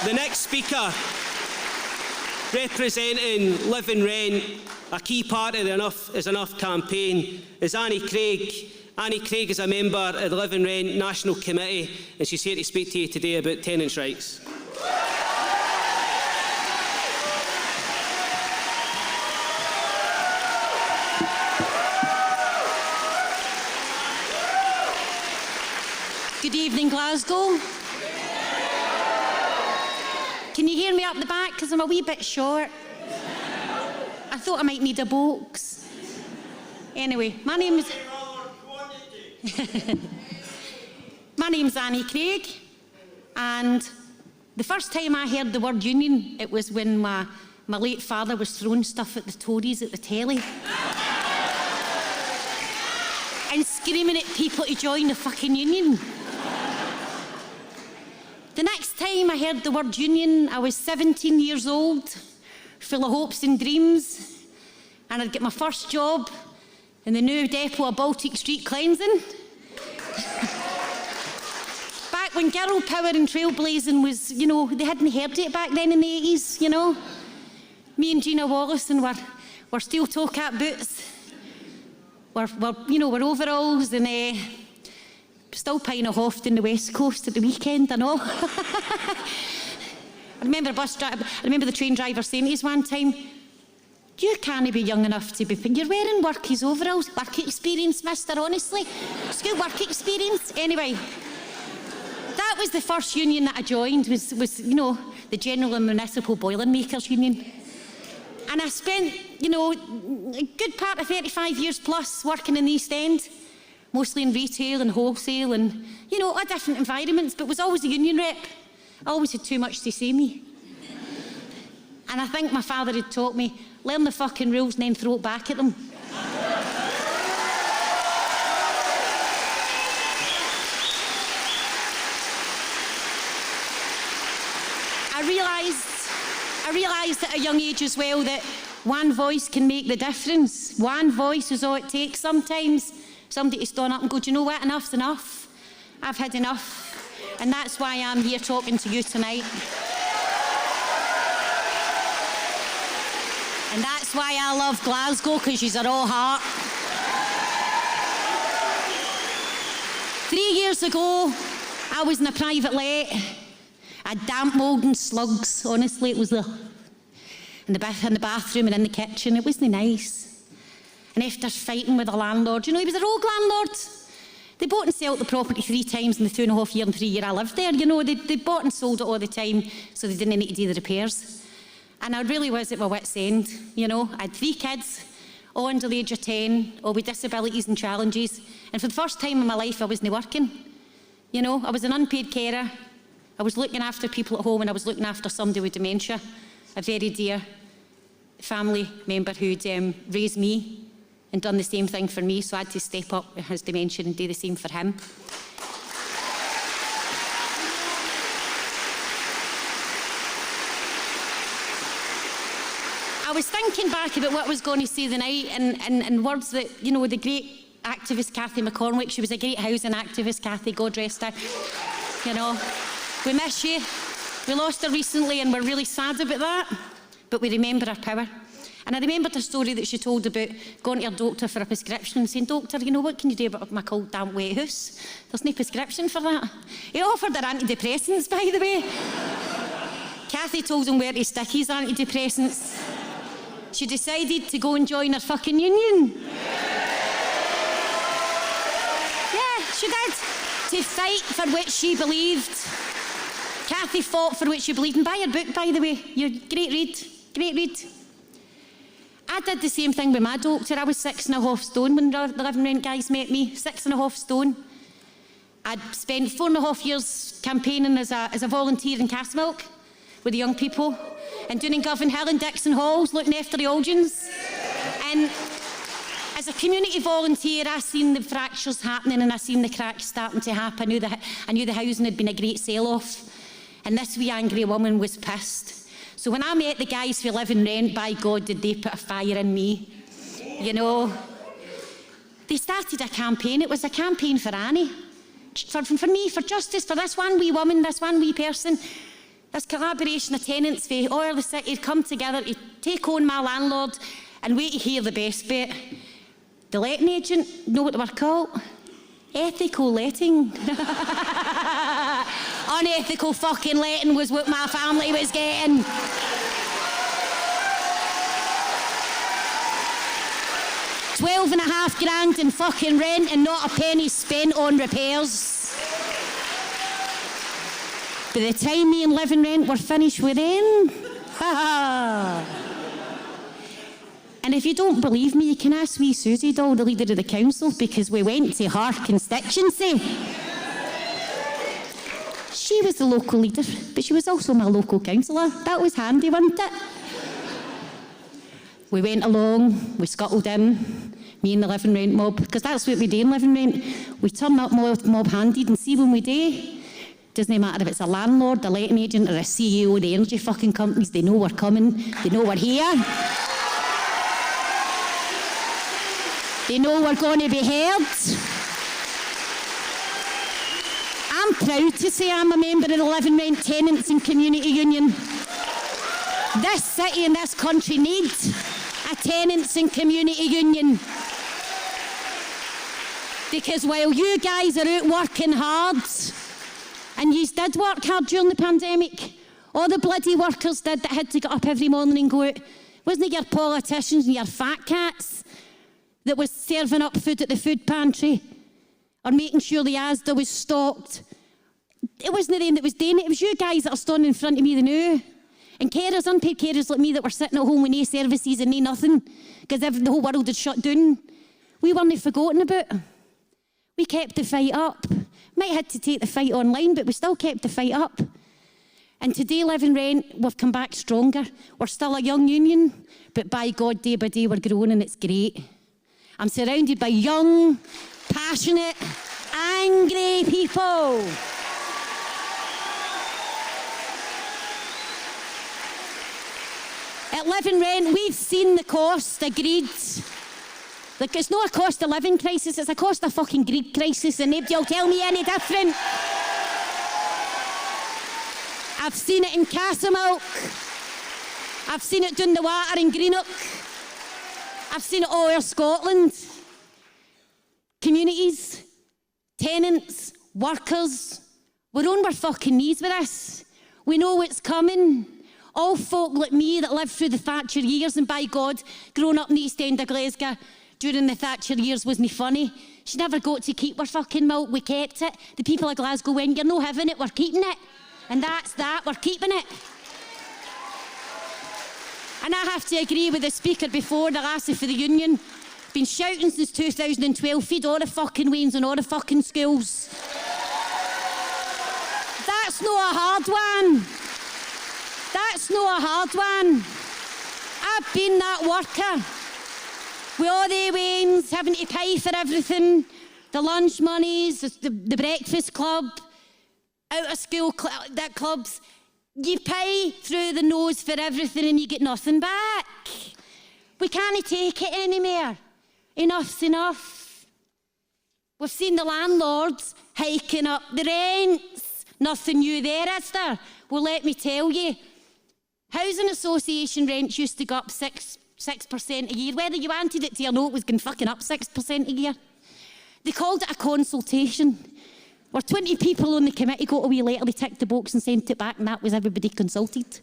The next speaker, representing Living Rent, a key part of the Enough is Enough campaign, is Annie Craig. Annie Craig is a member of the Living Rent National Committee, and she's here to speak to you today about tenants' rights. Good evening, Glasgow. Can you hear me up the back? Because I'm a wee bit short. I thought I might need a box. Anyway, my name's Annie Craig, and the first time I heard the word union, it was when my late father was throwing stuff at the Tories at the telly. And screaming at people to join the fucking union. The next time I heard the word union, I was 17 years old, full of hopes and dreams, and I'd get my first job in the new depot of Baltic Street Cleansing. Back when girl power and trailblazing was, you know, they hadn't heard it back then in the 80s, you know. Me and Gina Wallison were steel toe cap boots, we're overalls, and still paying a hoft in the West Coast at the weekend and all. I remember the train driver saying to us one time, "You can't be young enough to be, you're wearing workies overalls." Work experience, mister, honestly. School work experience. Anyway, that was the first union that I joined, was you know, the General and Municipal Boiler Makers Union. And I spent, you know, a good part of 35 years plus working in the East End, mostly in retail and wholesale and, you know, a different environments, but was always a union rep. I always had too much to say me. And I think my father had taught me, learn the fucking rules and then throw it back at them. I realised at a young age as well that one voice can make the difference. One voice is all it takes sometimes. Somebody to stand up and go, "Do you know what, enough's enough. I've had enough." And that's why I'm here talking to you tonight. And that's why I love Glasgow, because she's a raw heart. 3 years ago, I was in a private let. I had damp mould and slugs. Honestly, it was in the bathroom and in the kitchen. It wasn't nice. And after fighting with the landlord, you know, he was a rogue landlord. They bought and sold the property 3 times in the 2.5 year and 3 year I lived there. You know, they bought and sold it all the time, so they didn't need to do the repairs. And I really was at my wit's end, you know. I had 3 kids, all under the age of 10, all with disabilities and challenges. And for the first time in my life, I wasn't working. You know, I was an unpaid carer. I was looking after people at home, and I was looking after somebody with dementia, a very dear family member who'd raised me and done the same thing for me, so I had to step up with his dementia and do the same for him. I was thinking back about what I was going to say the night, and words that, you know, the great activist Cathy McCormick, she was a great housing activist, Cathy, God rest her. You know, we miss you. We lost her recently and we're really sad about that, but we remember her power. And I remembered a story that she told about going to her doctor for a prescription and saying, "Doctor, you know, what can you do about my cold, damp, wet house? There's no prescription for that." He offered her antidepressants, by the way. Cathy told him where to stick his antidepressants. She decided to go and join her fucking union. Yeah, she did. To fight for which she believed. Cathy fought for which she believed. And buy her book, by the way. Great read. Great read. I did the same thing with my doctor. I was 6.5 stone when the Living Rent guys met me. 6.5 stone. I'd spent 4.5 years campaigning as a volunteer in Castlemilk with the young people, and doing Govan Hill and Dixon Halls, looking after the Oldians. And as a community volunteer, I seen the fractures happening and I seen the cracks starting to happen. I knew the housing had been a great sell-off, and this wee angry woman was pissed. So when I met the guys for Living Rent, by God, did they put a fire in me. You know, they started a campaign. It was a campaign for Annie, for me, for justice, for this one wee woman, this one wee person this collaboration of tenants for all of the city come together to take on my landlord, and wait to hear the best bit. The letting agent, know what they were called? Ethical letting. Unethical fucking letting was what my family was getting. $12,500 in fucking rent and not a penny spent on repairs. By the time me and living rent were finished with them, and if you don't believe me, you can ask wee Susie Doll, the leader of the council, because we went to her constituency. She was the local leader, but she was also my local councillor. That was handy, wasn't it? We went along, we scuttled in, me and the living rent mob, because that's what we do in living rent. We turn up mob-handed, and see when we do, doesn't matter if it's a landlord, a letting agent, or a CEO of the energy fucking companies, they know we're coming, they know we're here. They know we're going to be heard. I'm proud to say I'm a member of the Living Rent Tenants and Community Union. This city and this country needs a tenants and community union. Because while you guys are out working hard, and you did work hard during the pandemic, all the bloody workers did that had to get up every morning and go out. Wasn't it your politicians and your fat cats that was serving up food at the food pantry or making sure the Asda was stocked? It wasn't them that was doing it. It was you guys that are standing in front of me now. And carers, unpaid carers like me that were sitting at home with no services and no nothing because the whole world had shut down. We weren't forgotten about. We kept the fight up. Might have had to take the fight online, but we still kept the fight up. And today, Living Rent, we've come back stronger. We're still a young union, but by God, day by day, we're growing and it's great. I'm surrounded by young, passionate, angry people. At Living Rent, we've seen the cost of greed. Like, it's not a cost of living crisis, it's a cost of fucking greed crisis, and nobody will tell me any different. I've seen it in Castlemilk. I've seen it down the water in Greenock. I've seen it all over Scotland. Communities, tenants, workers, we're on our fucking knees with this. We know what's coming. All folk like me that lived through the Thatcher years, and by God, growing up in the East End of Glasgow during the Thatcher years wasn't funny. She never got to keep her fucking milk, we kept it. The people of Glasgow went, you're not having it, we're keeping it. And that's that, we're keeping it. And I have to agree with the speaker before, the lassie for the union. Been shouting since 2012, feed all the fucking wains and all the fucking schools. That's not a hard one. That's not a hard one. I've been that worker. With all the wains, having to pay for everything, the lunch monies, the breakfast club, out of school clubs. You pay through the nose for everything and you get nothing back. We can't take it anymore. Enough's enough. We've seen the landlords hiking up the rents. Nothing new there, is there? Well, let me tell you, housing association rents used to go up 6% a year. Whether you wanted it to or not, it was going fucking up 6% a year. They called it a consultation. Where 20 people on the committee got a wee letter, they ticked the box and sent it back, and that was everybody consulted.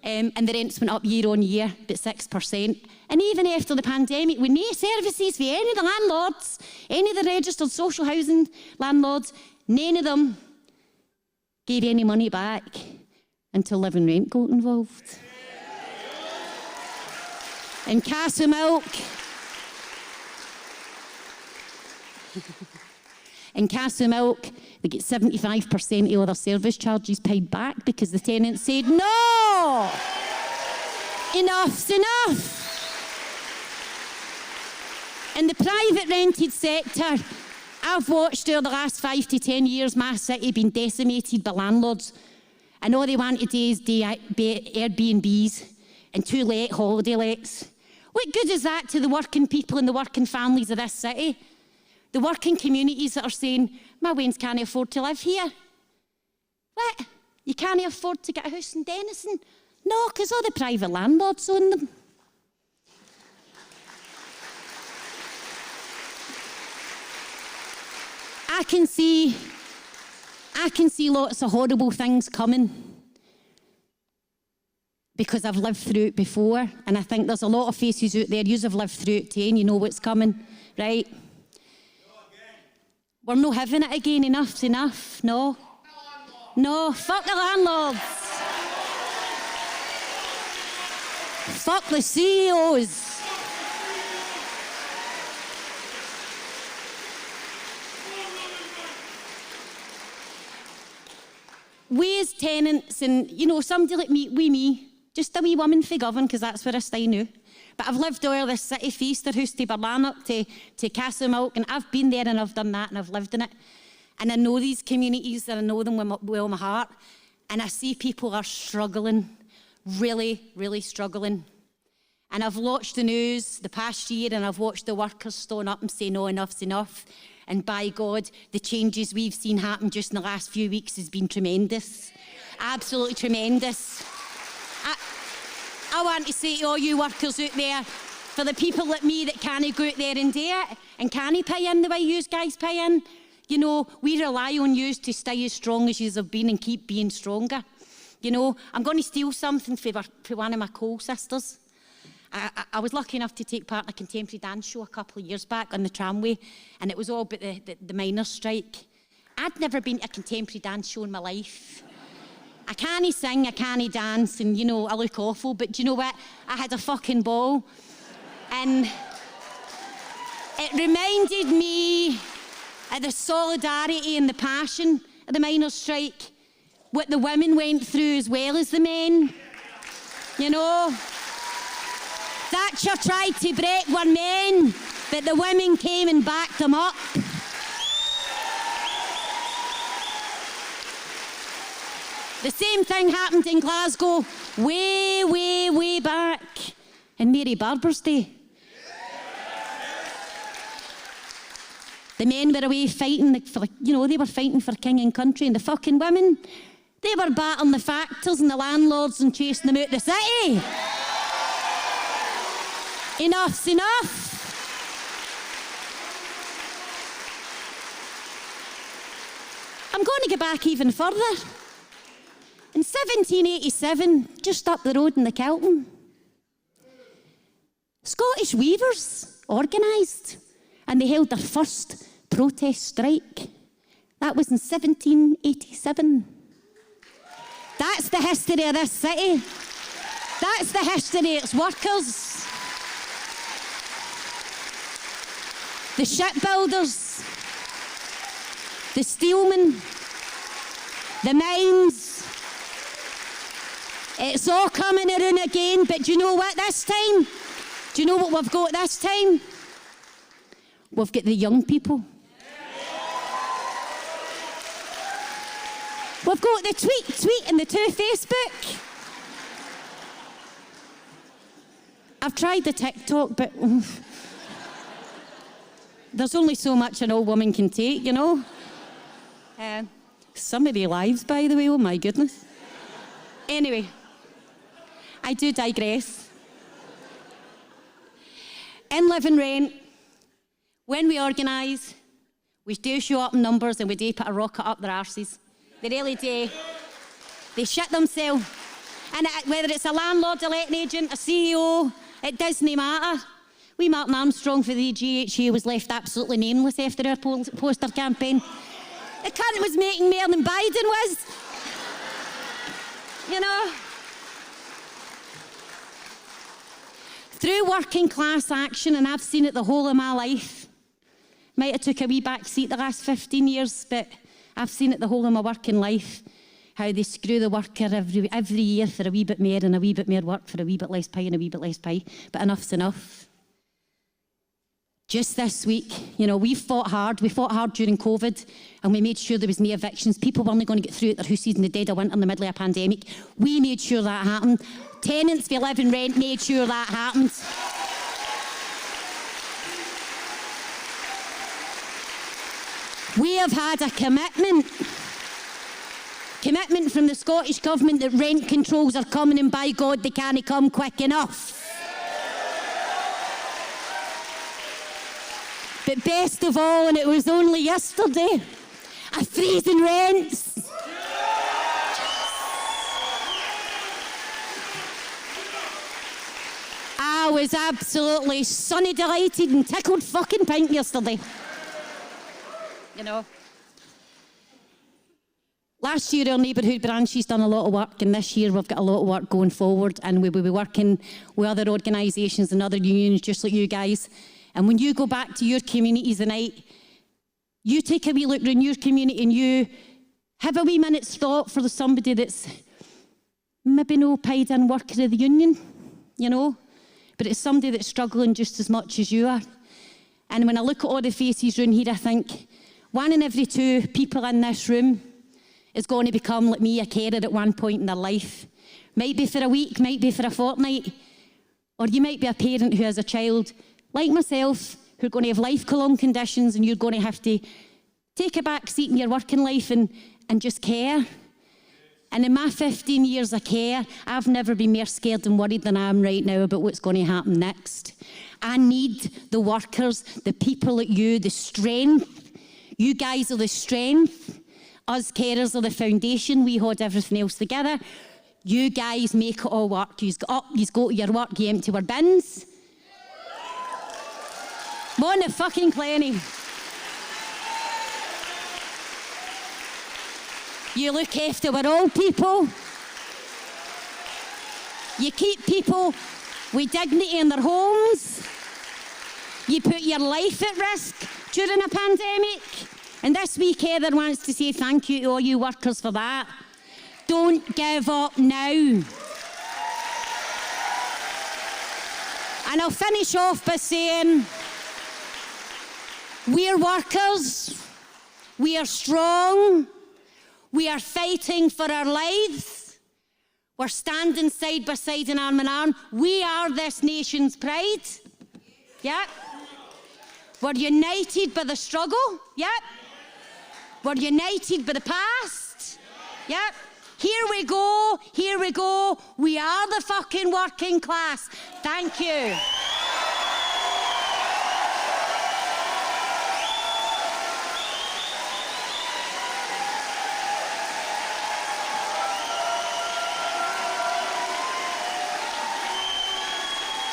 And the rents went up year on year, but 6%. And even after the pandemic, with no services for any of the landlords, any of the registered social housing landlords, none of them gave any money back until Living Rent got involved. In Castlemilk, they get 75% of all their service charges paid back because the tenants said, no, enough's enough. In the private rented sector, I've watched over the last 5 to 10 years my city being decimated by landlords, and all they want to do is do Airbnbs and to-let holiday lets. What good is that to the working people and the working families of this city? The working communities that are saying, my wains can't afford to live here. What? You can't afford to get a house in Denison? No, because all the private landlords own them. I can see lots of horrible things coming because I've lived through it before, and I think there's a lot of faces out there, yous have lived through it too, and you know what's coming, right? We're not having it again. Enough's enough. No. No, fuck the landlords. Fuck the CEOs. We as tenants, and you know, somebody like me, just a wee woman for Govan, because that's where I stay now. But I've lived all this city, from Easterhouse to Barlanark to Castlemilk, and I've been there and I've done that and I've lived in it. And I know these communities and I know them with all my heart. And I see people are struggling, really, really struggling. And I've watched the news the past year and I've watched the workers stand up and say, no, enough's enough. And by God, the changes we've seen happen just in the last few weeks has been tremendous. Absolutely tremendous. I want to say to all you workers out there, for the people like me that can't go out there and do it and can't pay in the way you guys pay in, you know, we rely on you to stay as strong as you have been and keep being stronger. You know, I'm going to steal something for one of my Cole sisters. I was lucky enough to take part in a contemporary dance show a couple of years back on the tramway, and it was all about the miners' strike. I'd never been to a contemporary dance show in my life. I can't sing, I can't dance, and you know, I look awful, but do you know what? I had a fucking ball. And it reminded me of the solidarity and the passion of the miners' strike, what the women went through as well as the men. You know? Thatcher tried to break one men, but the women came and backed them up. The same thing happened in Glasgow way, way, way back in Mary Barber's day. The men were away fighting, they were fighting for king and country, and the fucking women, they were battling the factors and the landlords and chasing them out the city. Enough's enough. I'm going to go back even further. In 1787, just up the road in the Kelton, Scottish weavers organised and they held their first protest strike. That was in 1787. That's the history of this city. That's the history of its workers. The shipbuilders, the steelmen, the mines. It's all coming around again, but do you know what this time? Do you know what we've got this time? We've got the young people. We've got the tweet and the Facebook. I've tried the TikTok, but there's only so much an old woman can take, you know. Some of their lives, by the way, oh my goodness. Anyway, I do digress. In Live and Rent, when we organise, we do show up in numbers and we do put a rocket up their arses. They really do. They shit themselves. And whether it's a landlord, a letting agent, a CEO, it doesn't matter. Wee Martin Armstrong for the GHA was left absolutely nameless after our poster campaign. The cunt was making more than Biden was. You know. Through working class action, and I've seen it the whole of my life. Might have took a wee back seat the last 15 years, but I've seen it the whole of my working life. How they screw the worker every year for a wee bit more and a wee bit more work for a wee bit less pay and a wee bit less pay. But enough's enough. Just this week, you know, we fought hard. We fought hard during COVID and we made sure there was no evictions. People weren't going to get through at their houses in the dead of winter in the middle of a pandemic. We made sure that happened. Tenants for Live and Rent made sure that happened. We have had a commitment Commitment from the Scottish Government that rent controls are coming, and by God, they can't come quick enough. But best of all, and it was only yesterday, a freeze in rents. I was absolutely sunny delighted and tickled fucking pink yesterday. You know. Last year, our neighbourhood branch has done a lot of work, and this year we've got a lot of work going forward, and we will be working with other organisations and other unions just like you guys. And when you go back to your communities tonight, you take a wee look around your community and you have a wee minute's thought for somebody that's maybe no paid in worker of the union, you know, but it's somebody that's struggling just as much as you are. And when I look at all the faces around here, I think 1 in every 2 people in this room is going to become like me, a carer at one point in their life. Might be for a week, might be for a fortnight, or you might be a parent who has a child like myself, who are going to have life-long conditions, and you're going to have to take a back seat in your working life and just care. And in my 15 years of care, I've never been more scared and worried than I am right now about what's going to happen next. I need the workers, the people like you, the strength. You guys are the strength. Us carers are the foundation. We hold everything else together. You guys make it all work. You go up, you go to your work, you empty our bins. More than fucking plenty. You look after our old people. You keep people with dignity in their homes. You put your life at risk during a pandemic. And this wee carer wants to say thank you to all you workers for that. Don't give up now. And I'll finish off by saying, we're workers, we are strong, we are fighting for our lives, we're standing side by side and arm in arm. We are this nation's pride. Yeah. We're united by the struggle. Yeah. We're united by the past. Yeah. Here we go, here we go. We are the fucking working class. Thank you.